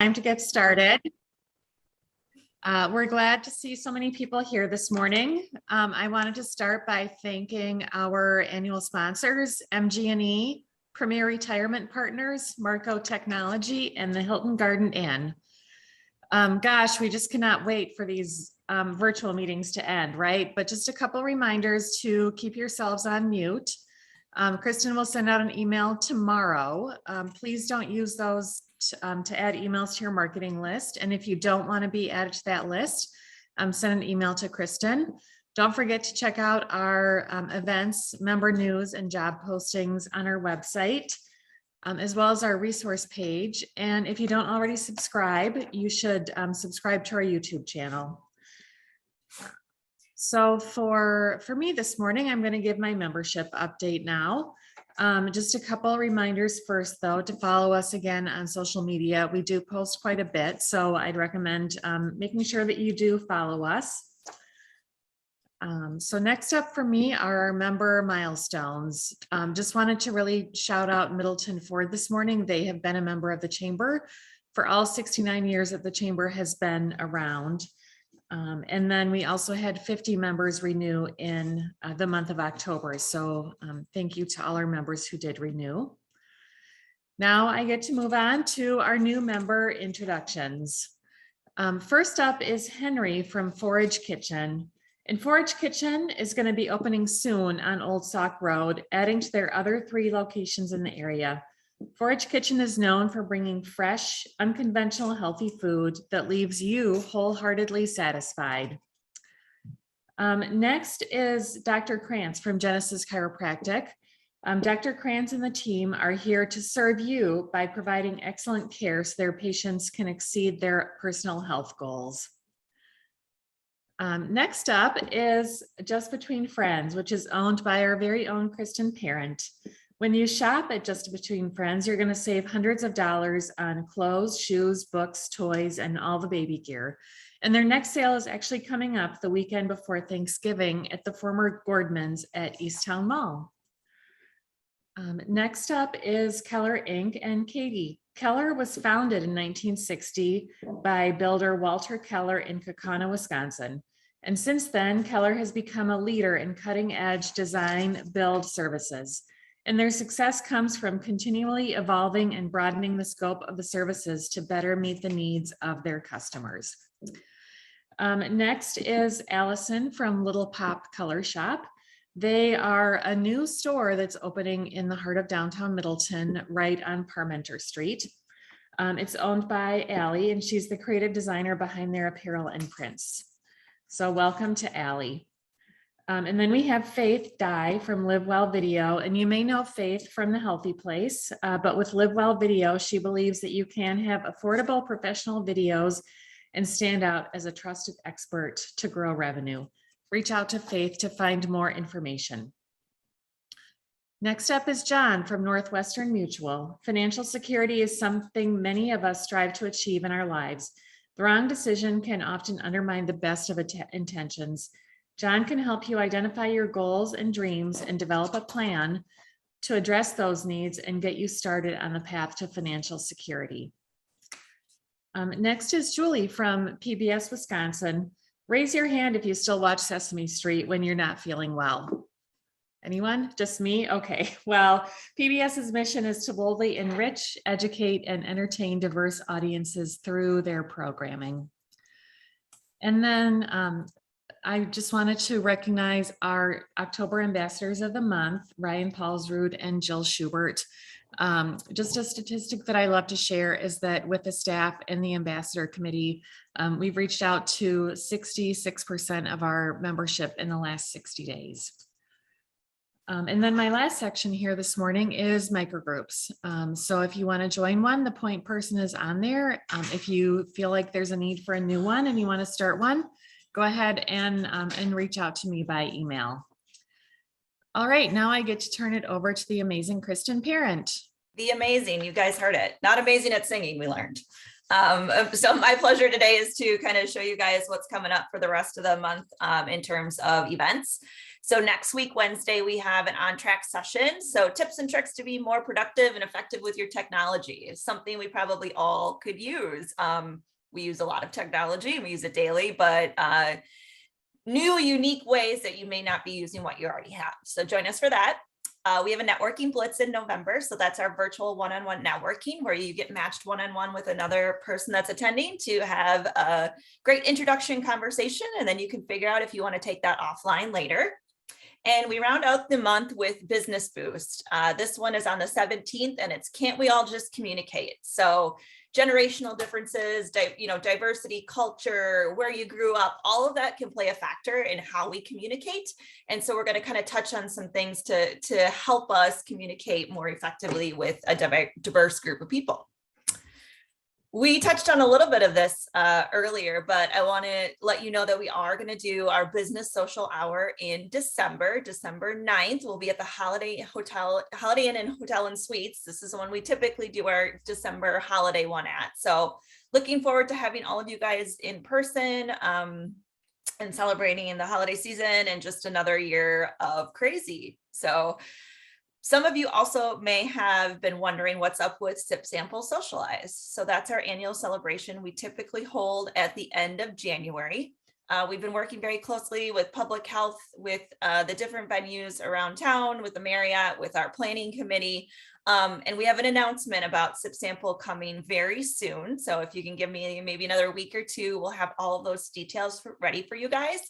Time to get started. We're glad to see so many people here this morning. I wanted to start by thanking our annual sponsors, MG&E, Premier Retirement Partners, Marco Technology, and the Hilton Garden Inn. Gosh, we just cannot wait for these virtual meetings to end, right? But just a couple reminders to keep yourselves on mute. Kristen will send out an email tomorrow. Please don't use those to add emails to your marketing list. And if you don't want to be added to that list, send an email to Kristen. Don't forget to check out our events, member news, and job postings on our website, as well as our resource page. And if you don't already subscribe, you should subscribe to our YouTube channel. So for me this morning, I'm going to give my membership update now. Just a couple of reminders first, though, to follow us again on social media. We do post quite a bit, so I'd recommend making sure that you do follow us. So next up for me are our member milestones. Just wanted to really shout out Middleton Ford this morning. They have been a member of the Chamber for all 69 years that the Chamber has been around. And then we also had 50 members renew in the month of October. So thank you to all our members who did renew. Now I get to move on to our new member introductions. First up is Henry from Forage Kitchen. And Forage Kitchen is going to be opening soon on Old Sauk Road, adding to their other 3 locations in the area. Forage Kitchen is known for bringing fresh, unconventional, healthy food that leaves you wholeheartedly satisfied. Next is Dr. Krantz from Genesis Chiropractic. Dr. Krantz and the team are here to serve you by providing excellent care so their patients can exceed their personal health goals. Next up is Just Between Friends, which is owned by our very own Kristen Parent. When you shop at Just Between Friends, you're going to save hundreds of dollars on clothes, shoes, books, toys, and all the baby gear. And their next sale is actually coming up the weekend before Thanksgiving at the former Gordman's at Easttown Mall. Next up is Keller Inc. and Katie. Keller was founded in 1960 by builder Walter Keller in Kaukauna, Wisconsin. And since then, Keller has become a leader in cutting-edge design build services. And their success comes from continually evolving and broadening the scope of the services to better meet the needs of their customers. Next is Allison from Little Pop Color Shop. They are a new store that's opening in the heart of downtown Middleton, right on Parmenter Street. It's owned by Allie, and she's the creative designer behind their apparel and prints. So welcome to Allie. And then we have Faith Dye from Live Well Video, and you may know Faith from The Healthy Place, but with Live Well Video, she believes that you can have affordable professional videos and stand out as a trusted expert to grow revenue. Reach out to Faith to find more information. Next up is John from Northwestern Mutual. Financial security is something many of us strive to achieve in our lives. The wrong decision can often undermine the best of intentions. John can help you identify your goals and dreams and develop a plan to address those needs and get you started on the path to financial security. Next is Julie from PBS Wisconsin. Raise your hand if you still watch Sesame Street when you're not feeling well. Anyone? Just me? Okay. Well, PBS's mission is to boldly enrich, educate, and entertain diverse audiences through their programming. And then I just wanted to recognize our October ambassadors of the month, Ryan Paulsrood and Jill Shubert. Just a statistic that I love to share is that with the staff and the ambassador committee, we've reached out to 66% of our membership in the last 60 days. And then my last section here this morning is microgroups. So if you want to join one, the point person is on there. If you feel like there's a need for a new one and you want to start one, go ahead and reach out to me by email. All right, now I get to turn it over to the amazing Kristen Parent. The amazing, you guys heard it. Not amazing at singing, we learned. So my pleasure today is to kind of show you guys what's coming up for the rest of the month in terms of events. So next week, Wednesday, we have an on-track session. So tips and tricks to be more productive and effective with your technology is something we probably all could use. We use a lot of technology and we use it daily, but new, unique ways that you may not be using what you already have. So join us for that. We have a networking blitz in November. So that's our virtual one-on-one networking where you get matched one-on-one with another person that's attending to have a great introduction conversation. And then you can figure out if you want to take that offline later. And we round out the month with Business Boost. This one is on the 17th and it's Can't We All Just Communicate? So generational differences, diversity, culture, where you grew up, all of that can play a factor in how we communicate. And so we're going to kind of touch on some things to help us communicate more effectively with a diverse group of people. We touched on a little bit of this earlier, but I want to let you know that we are going to do our business social hour in December 9th. We'll be at the Holiday Inn and Hotel and Suites. This is the one we typically do our December holiday one at. So looking forward to having all of you guys in person and celebrating in the holiday season and just another year of crazy. So some of you also may have been wondering what's up with Sip Sample Socialize. So that's our annual celebration we typically hold at the end of January. We've been working very closely with public health, with the different venues around town, with the Marriott, with our planning committee. And we have an announcement about Sip Sample coming very soon. So if you can give me maybe another week or two, we'll have all of those details ready for you guys.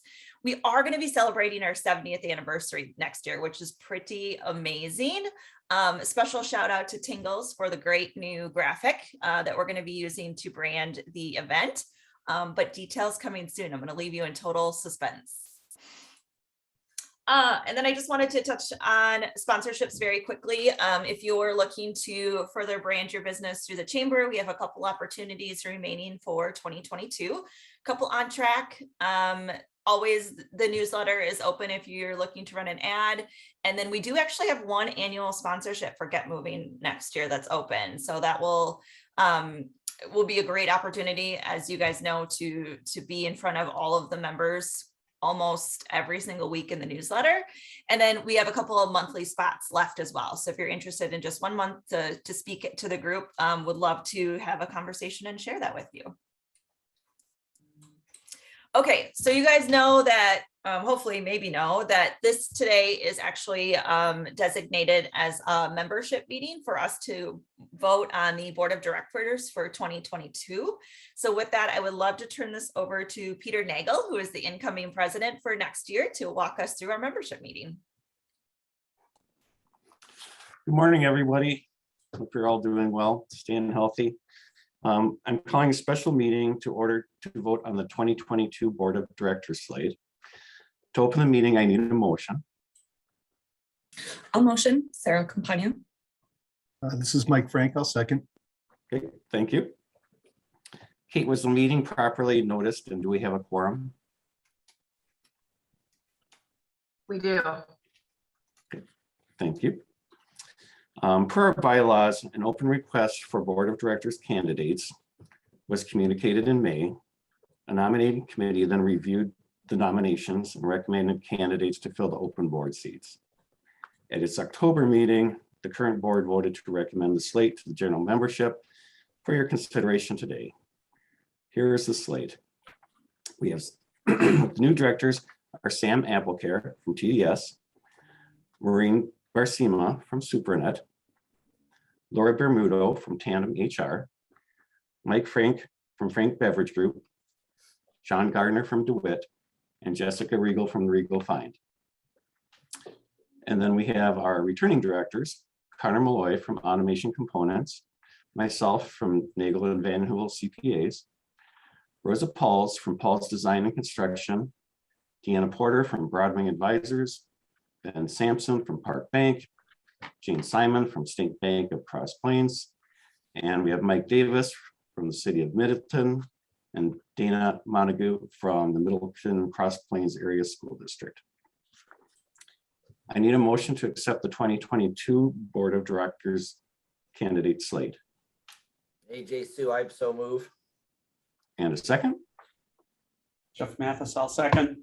We are going to be celebrating our 70th anniversary next year, which is pretty amazing. A special shout out to Tingles for the great new graphic that we're going to be using to brand the event. But details coming soon. I'm going to leave you in total suspense. And then I just wanted to touch on sponsorships very quickly. If you're looking to further brand your business through the chamber, we have a couple opportunities remaining for 2022. A couple on track. Always the newsletter is open if you're looking to run an ad. And then we do actually have one annual sponsorship for Get Moving next year that's open. So that will be a great opportunity, as you guys know, to be in front of all of the members almost every single week in the newsletter. And then we have a couple of monthly spots left as well. So if you're interested in just 1 month to speak to the group, would love to have a conversation and share that with you. Okay, so you guys know that, hopefully maybe know that this today is actually designated as a membership meeting for us to vote on the board of directors for 2022. So with that, I would love to turn this over to Peter Nagel, who is the incoming president for next year, to walk us through our membership meeting. Good morning, everybody. Hope you're all doing well, staying healthy. I'm calling a special meeting to order to vote on the 2022 Board of Directors slate. To open the meeting, I need a motion. I'll motion. Sarah Campagna. This is Mike Frank. I'll second. Okay, thank you. Kate, was the meeting properly noticed and do we have a quorum? We do. Okay, thank you. Per our bylaws, an open request for Board of Directors candidates was communicated in May. A nominating committee then reviewed the nominations and recommended candidates to fill the open board seats. At its October meeting, the current board voted to recommend the slate to the general membership for your consideration today. Here is the slate. We have the new directors are Sam Applecare from TDS, Maureen Barcima from SuperNet, Laura Bermudo from Tandem HR, Mike Frank from Frank Beverage Group, John Gardner from DeWitt, and Jessica Regal from Regal Find. And then we have our returning directors, Connor Malloy from Automation Components, myself from Nagel and Van Hool CPAs, Rosa Pauls from Pauls Design and Construction, Deanna Porter from Broadwing Advisors, Ben Sampson from Park Bank, Jane Simon from State Bank of Cross Plains, and we have Mike Davis from the city of Middleton, and Dana Montague from the Middleton Cross Plains Area School District. I need a motion to accept the 2022 Board of Directors candidate slate. AJ Sue, I so move. And a second? Jeff Mathis, I'll second.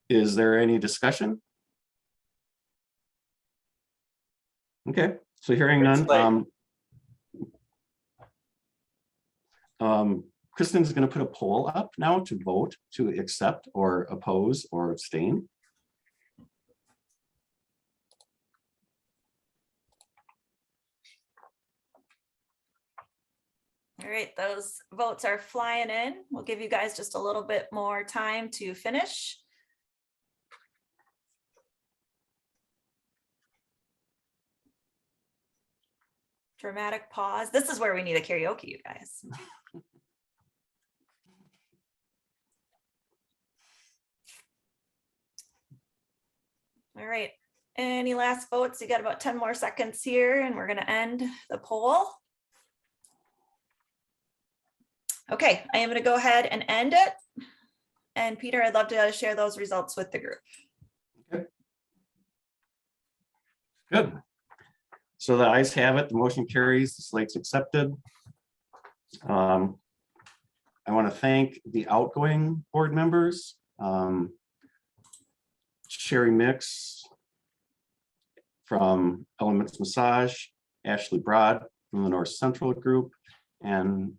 Is there any discussion? Okay, so hearing none. Kristen's going to put a poll up now to vote to accept or oppose or abstain. All right, those votes are flying in. We'll give you guys just a little bit more time to finish. Dramatic pause. This is where we need a karaoke, you guys. All right, any last votes? You got about 10 more seconds here and we're gonna end the poll. Okay, I am gonna go ahead and end it. And Peter, I'd love to share those results with the group. Okay. Good. So the ayes have it, the motion carries, the slate's accepted. I want to thank the outgoing board members. Sherry Mix from Elements Massage, Ashley Broad from the North Central Group, and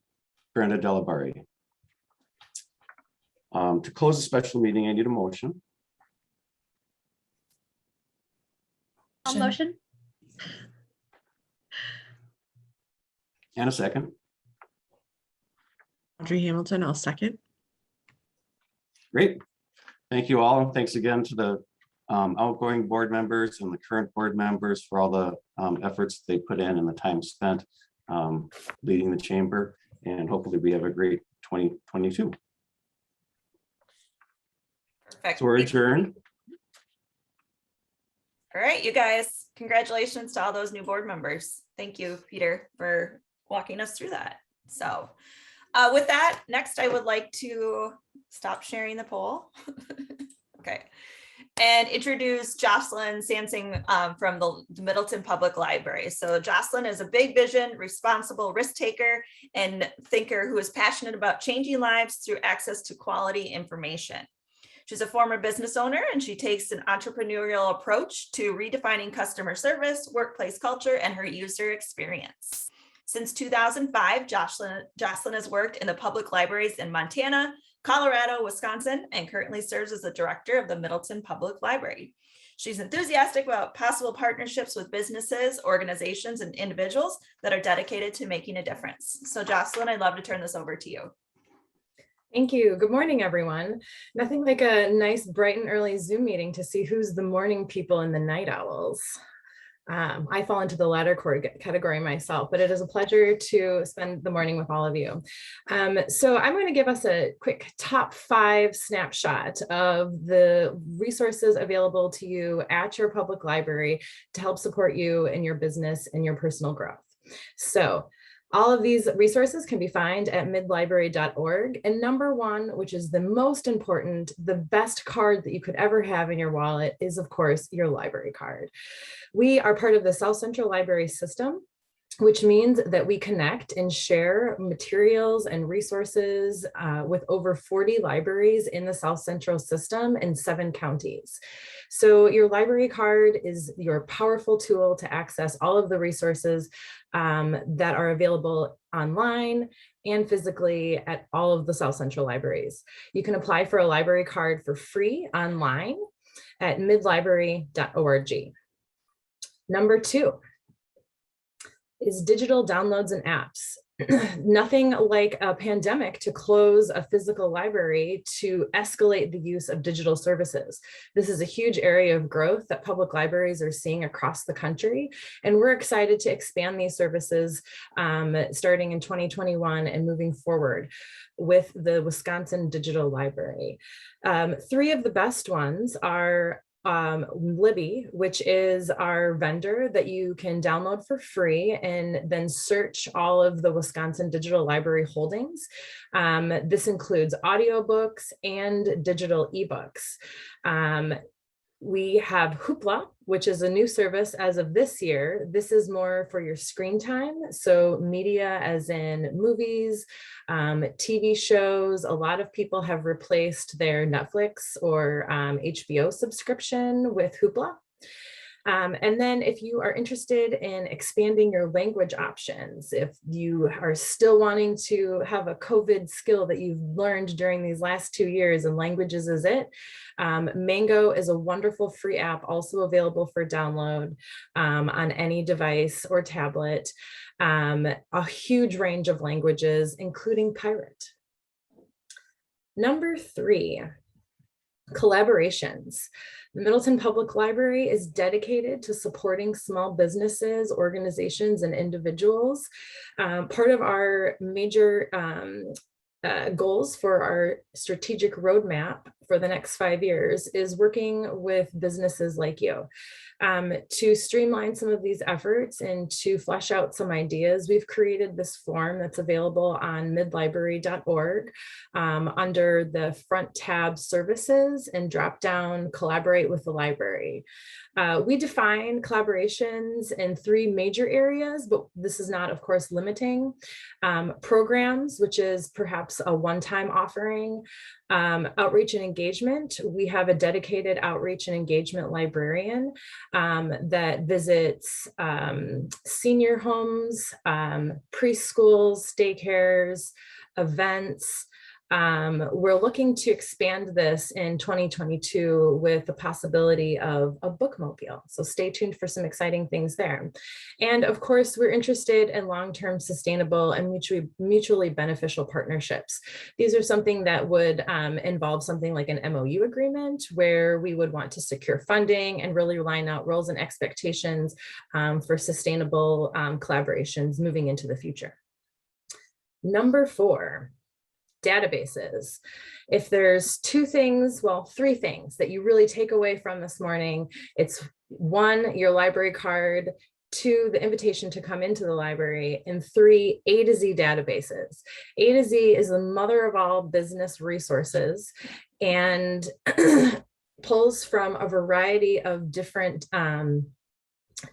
Brenda Delabari. To close the special meeting, I need a motion. I'll motion. And a second. Audrey Hamilton, I'll second. Great. Thank you all. And thanks again to the outgoing board members and the current board members for all the efforts they put in and the time spent leading the chamber. And hopefully we have a great 2022. Perfect. So we're adjourned. All right, you guys, congratulations to all those new board members. Thank you, Peter, for walking us through that. So with that, next I would like to stop sharing the poll. Okay. And introduce Jocelyn Sansing from the Middleton Public Library. So Jocelyn is a big vision, responsible risk taker and thinker who is passionate about changing lives through access to quality information. She's a former business owner and she takes an entrepreneurial approach to redefining customer service, workplace culture, and her user experience. Since 2005, Jocelyn has worked in the public libraries in Montana, Colorado, Wisconsin, and currently serves as the director of the Middleton Public Library. She's enthusiastic about possible partnerships with businesses, organizations, and individuals that are dedicated to making a difference. So Jocelyn, I'd love to turn this over to you. Thank you. Good morning, everyone. Nothing like a nice bright and early Zoom meeting to see who's the morning people and the night owls. I fall into the latter category myself, but it is a pleasure to spend the morning with all of you. So I'm going to give us a quick top 5 snapshot of the resources available to you at your public library to help support you in your business and your personal growth. So all of these resources can be found at midlibrary.org. And number 1, which is the most important, the best card that you could ever have in your wallet is, of course, your library card. We are part of the South Central Library System, which means that we connect and share materials and resources with over 40 libraries in the South Central system in 7 counties. So your library card is your powerful tool to access all of the resources that are available online and physically at all of the South Central libraries. You can apply for a library card for free online at midlibrary.org. Number 2 is digital downloads and apps. Nothing like a pandemic to close a physical library to escalate the use of digital services. This is a huge area of growth that public libraries are seeing across the country. And we're excited to expand these services starting in 2021 and moving forward with the Wisconsin Digital Library. 3 of the best ones are Libby, which is our vendor that you can download for free and then search all of the Wisconsin Digital Library holdings. This includes audiobooks and digital ebooks. We have Hoopla, which is a new service as of this year. This is more for your screen time. So media as in movies, TV shows. A lot of people have replaced their Netflix or HBO subscription with Hoopla. And then if you are interested in expanding your language options, if you are still wanting to have a COVID skill that you've learned during these last 2 years and languages is it, Mango is a wonderful free app also available for download on any device or tablet, a huge range of languages, including Pirate. Number 3, collaborations. The Middleton Public Library is dedicated to supporting small businesses, organizations, and individuals. Part of our major goals for our strategic roadmap for the next 5 years is working with businesses like you. To streamline some of these efforts and to flesh out some ideas, we've created this form that's available on midlibrary.org under the front tab services and drop down collaborate with the library. We define collaborations in 3 major areas, but this is not, of course, limiting. Programs, which is perhaps a one-time offering. Outreach and engagement. We have a dedicated outreach and engagement librarian that visits senior homes, preschools, daycares, events. We're looking to expand this in 2022 with the possibility of a bookmobile. So stay tuned for some exciting things there. And of course, we're interested in long-term sustainable and mutually beneficial partnerships. These are something that would involve something like an MOU agreement where we would want to secure funding and really line out roles and expectations for sustainable collaborations moving into the future. Number 4. Databases. If there's 2 things, well, 3 things that you really take away from this morning, it's 1, your library card, 2, the invitation to come into the library, and 3, A to Z databases. A to Z is the mother of all business resources and pulls from a variety of different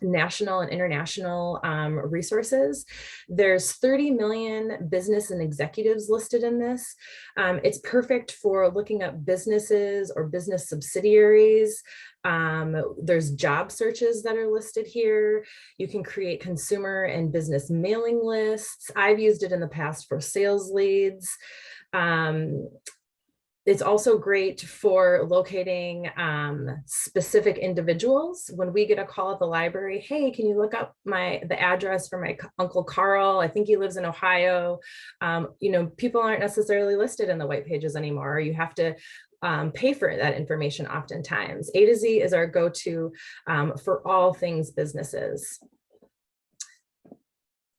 national and international resources. There's 30 million business and executives listed in this. It's perfect for looking up businesses or business subsidiaries. There's job searches that are listed here. You can create consumer and business mailing lists. I've used it in the past for sales leads. It's also great for locating specific individuals. When we get a call at the library, hey, can you look up the address for my Uncle Carl? I think he lives in Ohio. People aren't necessarily listed in the white pages anymore. You have to pay for that information oftentimes. A to Z is our go-to for all things businesses.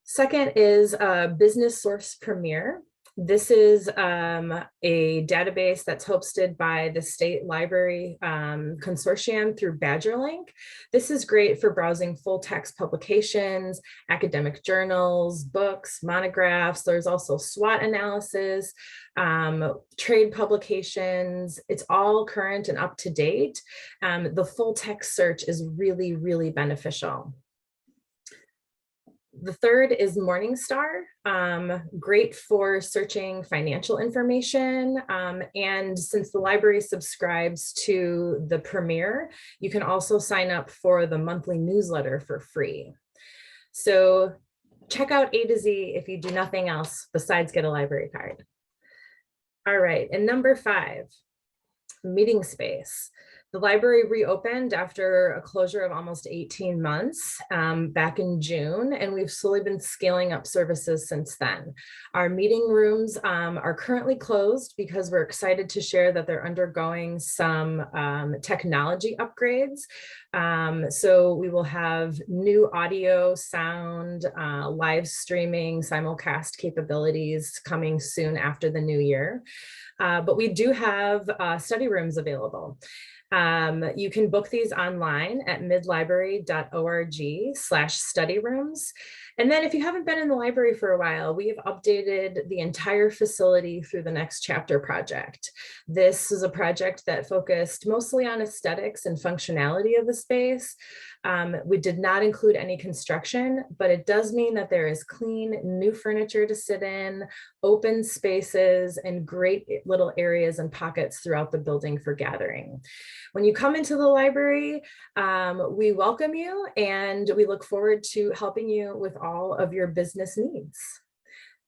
Second is Business Source Premier. This is a database that's hosted by the State Library Consortium through BadgerLink. This is great for browsing full text publications, academic journals, books, monographs. There's also SWOT analysis, trade publications. It's all current and up to date. The full text search is really, really beneficial. The third is Morningstar, great for searching financial information. And since the library subscribes to the Premier, you can also sign up for the monthly newsletter for free. So check out A to Z if you do nothing else besides get a library card. All right, and number 5, meeting space. The library reopened after a closure of almost 18 months back in June, and we've slowly been scaling up services since then. Our meeting rooms are currently closed because we're excited to share that they're undergoing some technology upgrades. So we will have new audio, sound, live streaming, simulcast capabilities coming soon after the new year. But we do have study rooms available. You can book these online at midlibrary.org/study rooms. And then if you haven't been in the library for a while, we have updated the entire facility through the Next Chapter project. This is a project that focused mostly on aesthetics and functionality of the space. We did not include any construction, but it does mean that there is clean, new furniture to sit in, open spaces, and great little areas and pockets throughout the building for gathering. When you come into the library, we welcome you and we look forward to helping you with all of your business needs.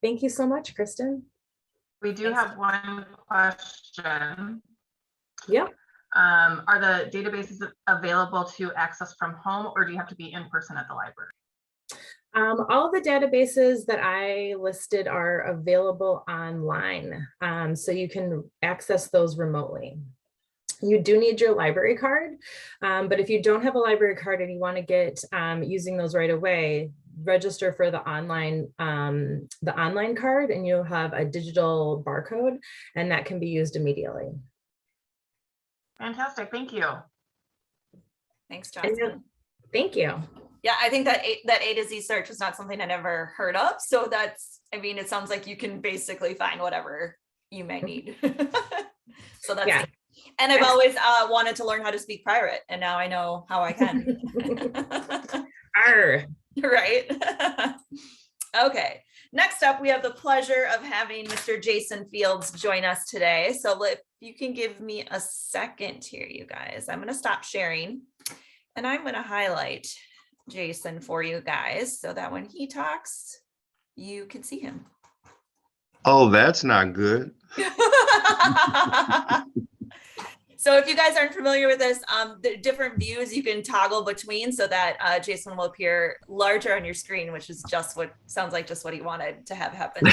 Thank you so much, Kristen. We do have one question. Yep. Are the databases available to access from home, or do you have to be in person at the library? All of the databases that I listed are available online, so you can access those remotely. You do need your library card, but if you don't have a library card and you want to get using those right away, register for the online card, and you'll have a digital barcode, and that can be used immediately. Fantastic, thank you. Thanks, Johnson. Thank you. Yeah, I think that A to Z search is not something I never heard of. So that's, I mean, it sounds like you can basically find whatever you may need. So that's, Yeah. And I've always wanted to learn how to speak pirate, and now I know how I can. Arr. Right. Okay. Next up, we have the pleasure of having Mr. Jason Fields join us today. So if you can give me a second here, you guys, I'm going to stop sharing and I'm going to highlight Jason for you guys so that when he talks, you can see him. Oh, that's not good. So if you guys aren't familiar with this, the different views you can toggle between so that Jason will appear larger on your screen, which is just what sounds like just what he wanted to have happen.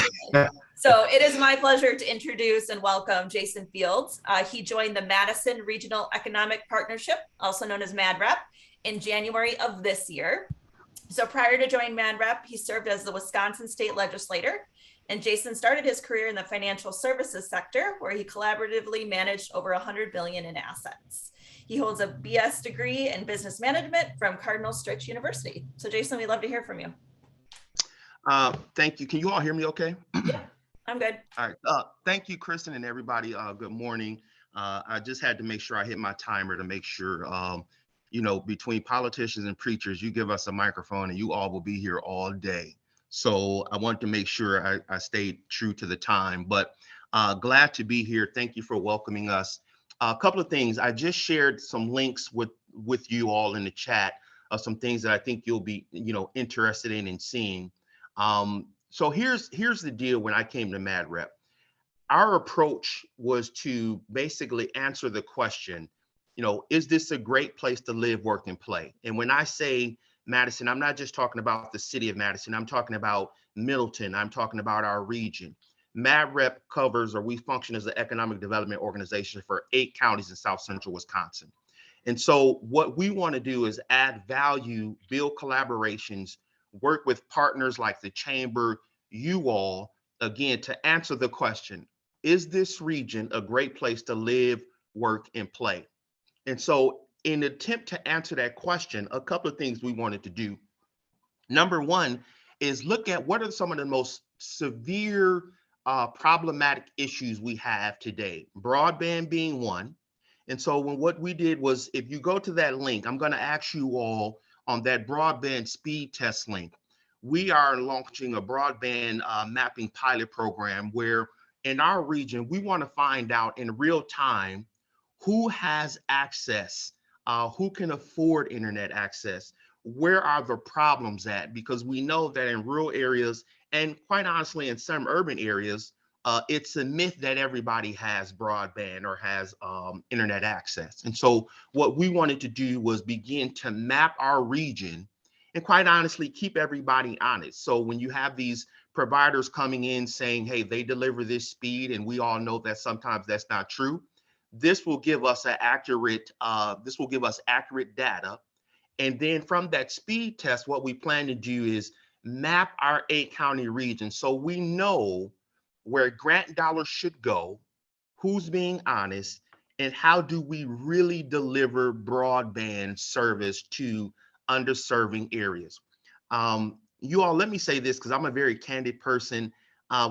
So it is my pleasure to introduce and welcome Jason Fields. He joined the Madison Regional Economic Partnership, also known as MadRep, in January of this year. So prior to joining MadRep, he served as the Wisconsin State Legislator. And Jason started his career in the financial services sector, where he collaboratively managed over $100 billion in assets. He holds a BS degree in business management from Cardinal Stritch University. So Jason, we'd love to hear from you. Thank you. Can you all hear me okay? Yeah, I'm good. All right. Thank you, Kristen, and everybody. Good morning. I just had to make sure I hit my timer to make sure, you know, between politicians and preachers, you give us a microphone and you all will be here all day. So I want to make sure I stayed true to the time, but glad to be here. Thank you for welcoming us. A couple of things. I just shared some links with you all in the chat of some things that I think you'll be, you know, interested in and seeing. So here's the deal. When I came to MadRep, our approach was to basically answer the question, you know, is this a great place to live, work, and play? And when I say Madison, I'm not just talking about the city of Madison. I'm talking about Middleton. I'm talking about our region. MadRep covers, or we function as an economic development organization for 8 counties in South Central Wisconsin. And so what we want to do is add value, build collaborations, work with partners like the Chamber, you all, again, to answer the question, is this region a great place to live, work, and play? And so in an attempt to answer that question, a couple of things we wanted to do. Number one is look at what are some of the most severe problematic issues we have today, broadband being one. And so what we did was, if you go to that link, I'm going to ask you all on that broadband speed test link. We are launching a broadband mapping pilot program where in our region, we want to find out in real time who has access, who can afford internet access, where are the problems at? Because we know that in rural areas, and quite honestly, in some urban areas, it's a myth that everybody has broadband or has internet access. And so what we wanted to do was begin to map our region and quite honestly, keep everybody honest. So when you have these providers coming in saying, hey, they deliver this speed, and we all know that sometimes that's not true, this will give us accurate data. And then from that speed test, what we plan to do is map our 8 county region so we know where grant dollars should go, who's being honest, and how do we really deliver broadband service to underserving areas. you all, let me say this because I'm a very candid person.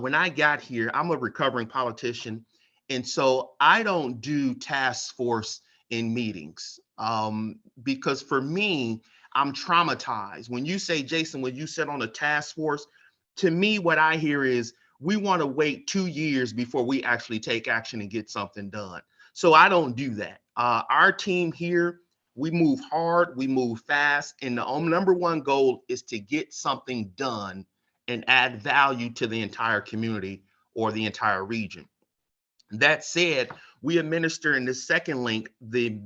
When I got here, I'm a recovering politician. And so I don't do task force in meetings because for me, I'm traumatized. When you say, Jason, when you sit on a task force, to me, what I hear is we want to wait 2 years before we actually take action and get something done. So I don't do that. Our team here, we move hard, we move fast, and the number one goal is to get something done and add value to the entire community or the entire region. That said, we administer in the second link the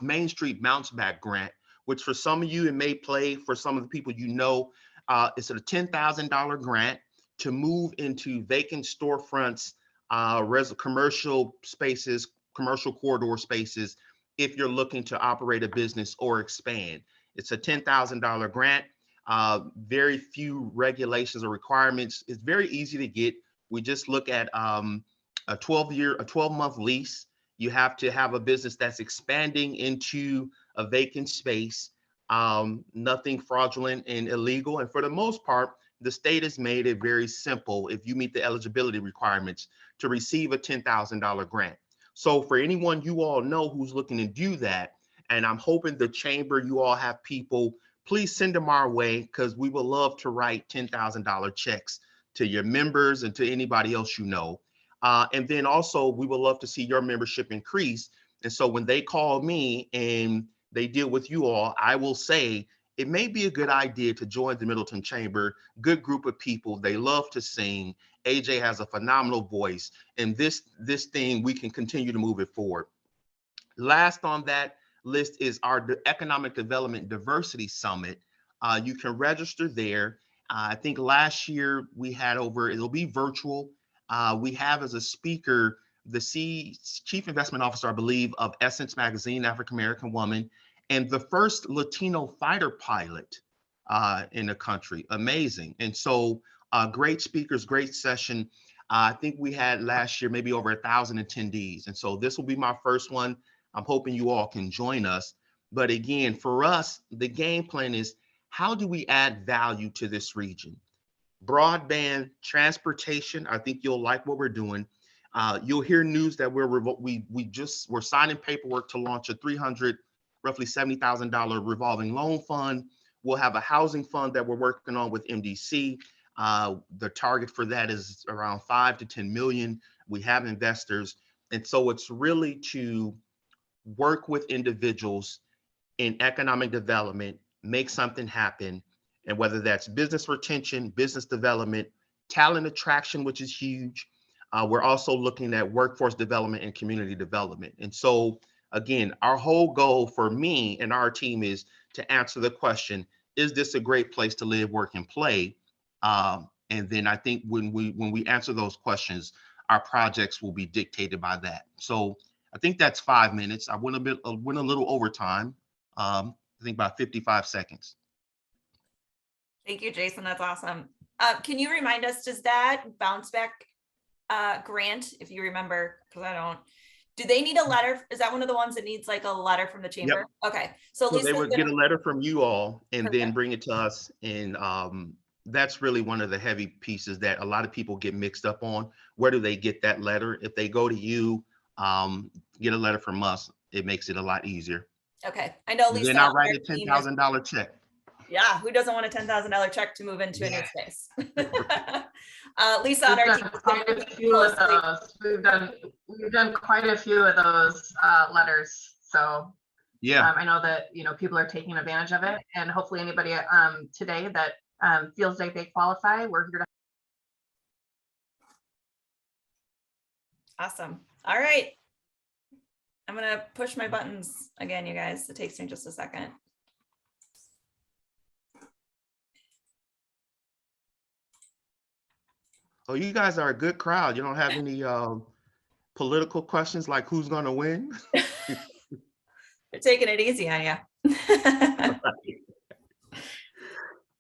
Main Street Bounce Back Grant, which for some of you, it may play for some of the people you know, it's a $10,000 grant to move into vacant storefronts, commercial spaces, commercial corridor spaces, if you're looking to operate a business or expand. It's a $10,000 grant. Very few regulations or requirements. It's very easy to get. We just look at a 12-month lease. You have to have a business that's expanding into a vacant space, nothing fraudulent and illegal. And for the most part, the state has made it very simple if you meet the eligibility requirements to receive a $10,000 grant. So for anyone you all know who's looking to do that, and I'm hoping the chamber, you all have people, please send them our way because we would love to write $10,000 checks to your members and to anybody else you know. And then also we would love to see your membership increase. And so when they call me and they deal with you all, I will say, it may be a good idea to join the Middleton Chamber. Good group of people. They love to sing. AJ has a phenomenal voice. And this thing, we can continue to move it forward. Last on that list is our Economic Development Diversity Summit. You can register there. I think last year we had it'll be virtual. We have as a speaker, the Chief Investment Officer, I believe, of Essence Magazine, African-American woman, and the first Latino fighter pilot in the country. Amazing. And so great speakers, great session. I think we had last year maybe over 1,000 attendees. And so this will be my first one. I'm hoping you all can join us. But again, for us, the game plan is how do we add value to this region? Broadband, transportation. I think you'll like what we're doing. You'll hear news that we're signing paperwork to launch a roughly $70,000 revolving loan fund. We'll have a housing fund that we're working on with MDC. The target for that is around 5 to 10 million. We have investors. And so it's really to work with individuals in economic development, make something happen. And whether that's business retention, business development, talent attraction, which is huge. We're also looking at workforce development and community development. And so again, our whole goal for me and our team is to answer the question, is this a great place to live, work, and play? And then I think when we answer those questions, our projects will be dictated by that. So I think that's 5 minutes. I went a little over time. I think about 55 seconds. Thank you, Jason. That's awesome. Can you remind us, does that bounce back grant, if you remember, because I don't, do they need a letter? Is that one of the ones that needs like a letter from the chamber? Yep. Okay. So they would get a letter from you all and Perfect. Then bring it to us. And that's really one of the heavy pieces that a lot of people get mixed up on. Where do they get that letter? If they go to you, get a letter from us, it makes it a lot easier. Okay. I know Lisa. Then I write a $10,000 check. Yeah, who doesn't want a $10,000 check to move into a new space? Lisa, on our team, quite a few of those. We've done quite a few of those letters. So yeah, I know that people are taking advantage of it, and hopefully anybody today that feels like they qualify, we're here to. Awesome. All right, I'm gonna push my buttons again, you guys. It takes me just a second. Oh, you guys are a good crowd. You don't have any political questions like who's going to win? They're taking it easy on you.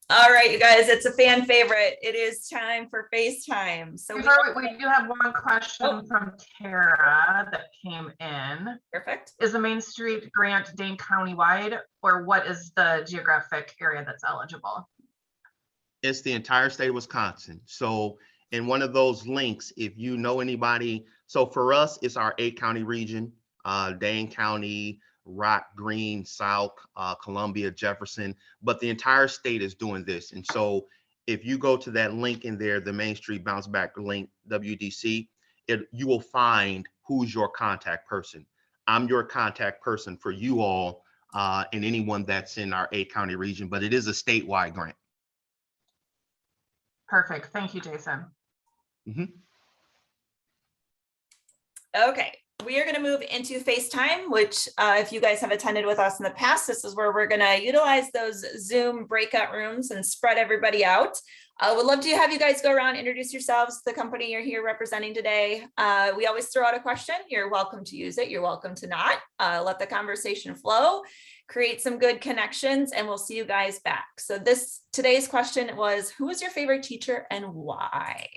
All right, you guys, it's a fan favorite. It is time for FaceTime. So we do have one question from Tara that came in. Perfect. Is the Main Street grant Dane County-wide, or what is the geographic area that's eligible? It's the entire state of Wisconsin. So in one of those links, if you know anybody, so for us, it's our 8-county region, Dane County, Rock, Green, South, Columbia, Jefferson, but the entire state is doing this. And so if you go to that link in there, the Main Street Bounce Back link, WDC, you will find who's your contact person. I'm your contact person for you all and anyone that's in our 8-county region, but it is a statewide grant. Perfect. Thank you, Jason. Okay, we are going to move into FaceTime, which if you guys have attended with us in the past, this is where we're going to utilize those Zoom breakout rooms and spread everybody out. Would love to have you guys go around, introduce yourselves, the company you're here representing today. We always throw out a question. You're welcome to use it. You're welcome to not. Let the conversation flow, create some good connections, and we'll see you guys back. So today's question was, who was your favorite teacher and why?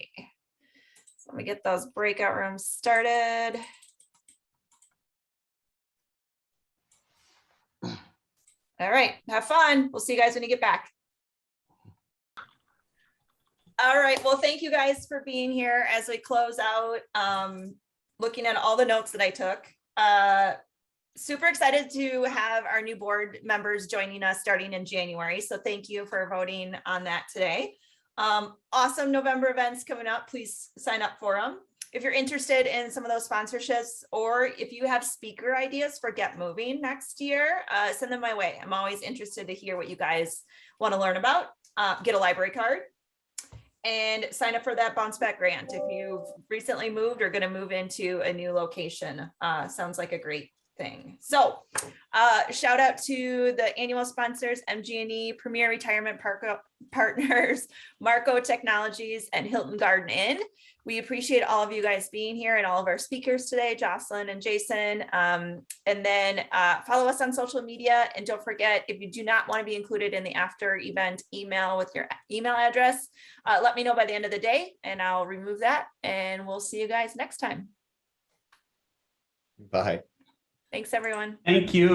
So let me get those breakout rooms started. All right, have fun. We'll see you guys when you get back. All right, well, thank you guys for being here as we close out, looking at all the notes that I took. Super excited to have our new board members joining us starting in January. So thank you for voting on that today. Awesome November events coming up. Please sign up for them. If you're interested in some of those sponsorships, or if you have speaker ideas for Get Moving next year, send them my way. I'm always interested to hear what you guys want to learn about. Get a library card and sign up for that bounce back grant. If you've recently moved or going to move into a new location, sounds like a great thing. So shout out to the annual sponsors, MG&E, Premier Retirement Partners, Marco Technologies, and Hilton Garden Inn. We appreciate all of you guys being here and all of our speakers today, Jocelyn and Jason. And then follow us on social media. And don't forget, if you do not want to be included in the after event email with your email address, let me know by the end of the day and I'll remove that. And we'll see you guys next time. Bye. Thanks, everyone. Thank you.